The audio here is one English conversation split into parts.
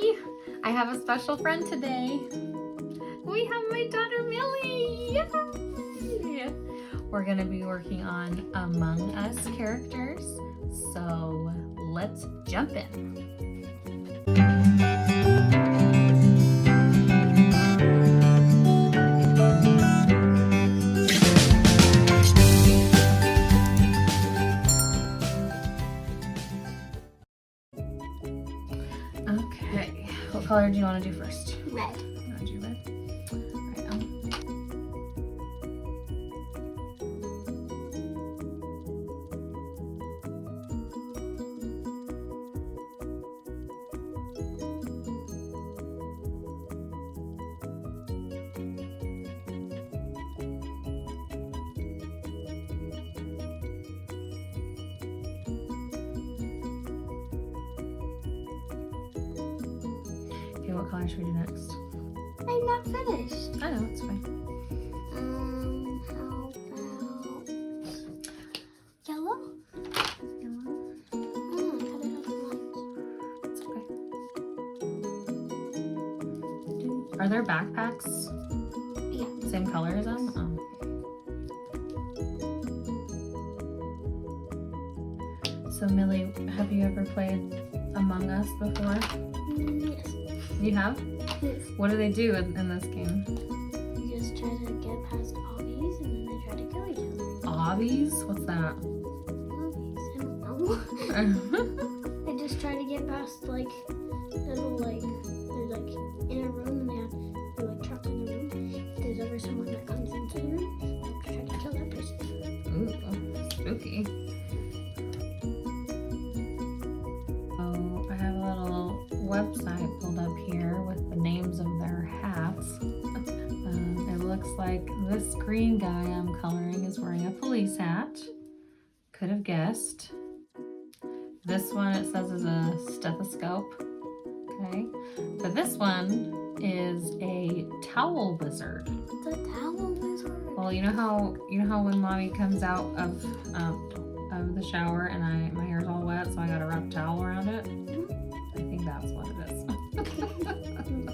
Hi! I have a special friend today. We have my daughter Millie! Yay! We're gonna be working on Among Us characters, so let's jump in. Okay, what color do you want to do first? Red. You want to do red? Alright, okay, what color should we do next? I'm not finished. I know, it's fine. How about yellow? Yellow. Cut it off lines. It's okay. Are there backpacks Yeah. same color as them? Oh. So Millie, have you ever played Among Us before? Yes. You have? Yes. What do they do in this game? You just try to get past obbies and then they try to kill each other. Obbies? What's that? Obbies? I don't know. They just try to get past like little like they're like in a room and they have they're like trapped in the room. If there's ever someone that comes into the room, they try to kill that person. Ooh, spooky. So I have a little website pulled up here with the names of their hats. It looks like this green guy I'm coloring is wearing a police hat. Could have guessed. This one it says is a stethoscope. Okay. But this one is a towel wizard. The towel wizard. Well, you know how when mommy comes out of the shower and my hair's all wet, so I gotta wrap a towel around it. I think that's what it is.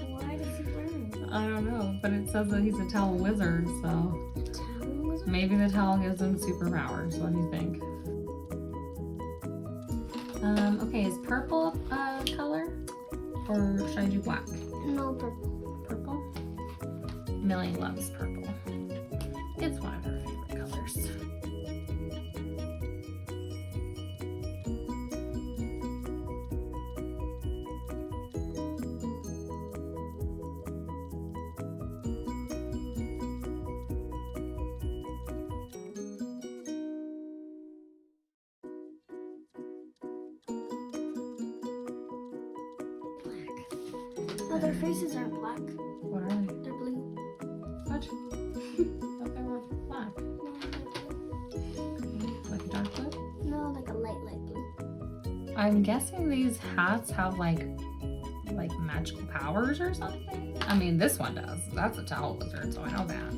Why does he wear it? I don't know, but it says that he's a towel wizard, so Towel wizard? maybe the towel gives him superpowers. What do you think? Okay, is purple a color, or should I do black? No, purple. Purple? Millie loves purple. It's one of her favorite colors. No, their faces aren't black. What are they? They're blue. What? I thought they were black. Like a dark blue? No, like a light blue. I'm guessing these hats have like magical powers or something. I mean, this one does. That's a towel wizard, so I know that.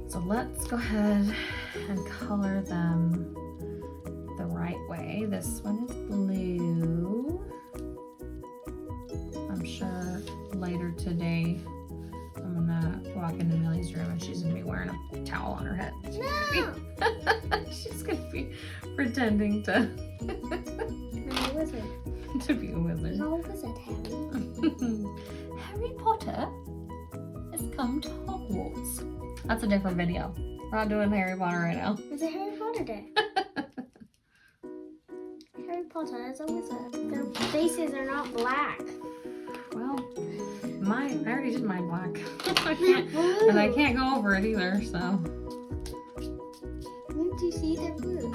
So let's go ahead and color them the right way. This one is blue. I'm sure later today I'm gonna walk into Millie's room and she's gonna be wearing a towel on her head. No! She's gonna be pretending to I'm a wizard. to be a wizard. You're a wizard, Harry. Harry Potter has come to Hogwarts. That's a different video. We're not doing Harry Potter right now. It's a Harry Potter day. Harry Potter is a wizard. Their faces are not black. Well, I already did mine black. And I can't go over it either, so. Didn't you see they're blue?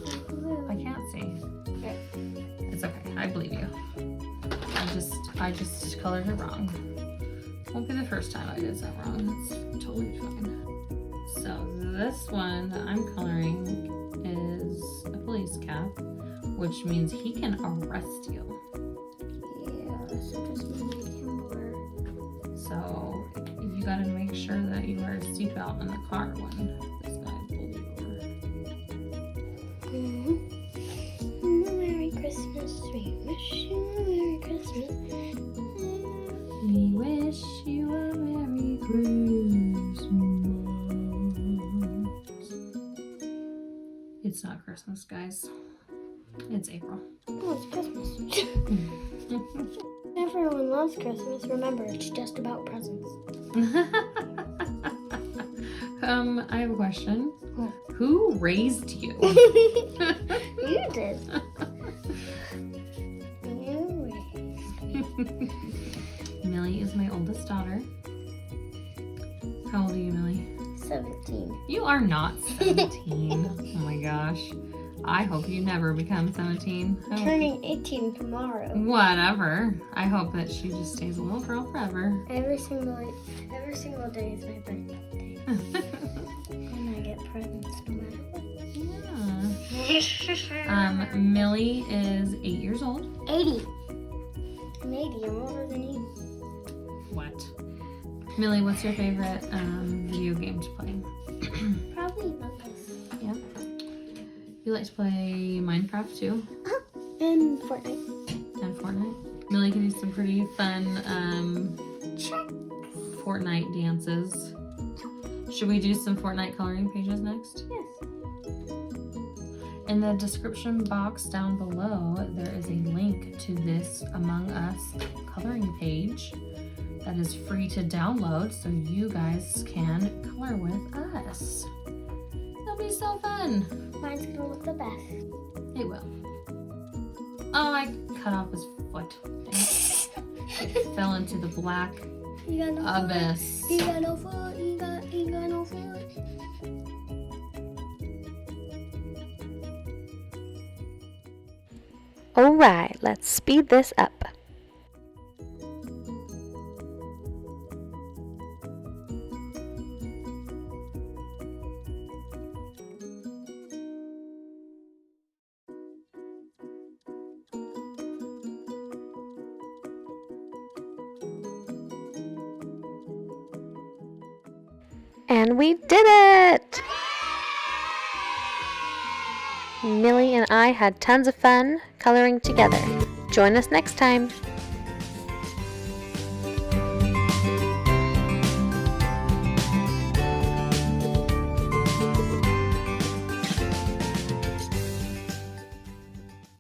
They're blue. I can't see. Okay. It's okay, I believe you. I just colored it wrong. Won't be the first time I did that wrong. That's totally fine. So this one that I'm coloring is a police cap, which means he can arrest you. Yeah, so just make him wear. So you gotta make sure that you wear a seatbelt in the car when this guy pulls you over. Merry Christmas, we wish you a Merry Christmas. We wish you a Merry Christmas. It's not Christmas, guys. It's April. Oh, it's Christmas. Everyone loves Christmas. Remember, it's just about presents. I have a question. What? Who raised you? You did. You raised. Millie is my oldest daughter. How old are you, Millie? 17. You are not 17. Oh my gosh. I hope you never become 17. I'm turning 18 tomorrow. Whatever. I hope that she just stays a little girl forever. Every single day is my birthday. And I get presents no matter what. Millie is 8 years old. 80. I'm 80. I'm older than you. What? Millie, what's your favorite video game to play? Probably Among-Us. Yeah. You like to play Minecraft too? And Fortnite. And Fortnite? Millie can do some pretty fun Fortnite dances. Should we do some Fortnite coloring pages next? Yes. In the description box down below, there is a link to this Among Us coloring page that is free to download so you guys can color with us. That'll be so fun. Mine's gonna look the best. It will. Oh, I cut off his foot. It fell into the black You got no abyss. foot. You got no foot. You got no foot. Alright, let's speed this up. And we did it! Millie and I had tons of fun coloring together. Join us next time.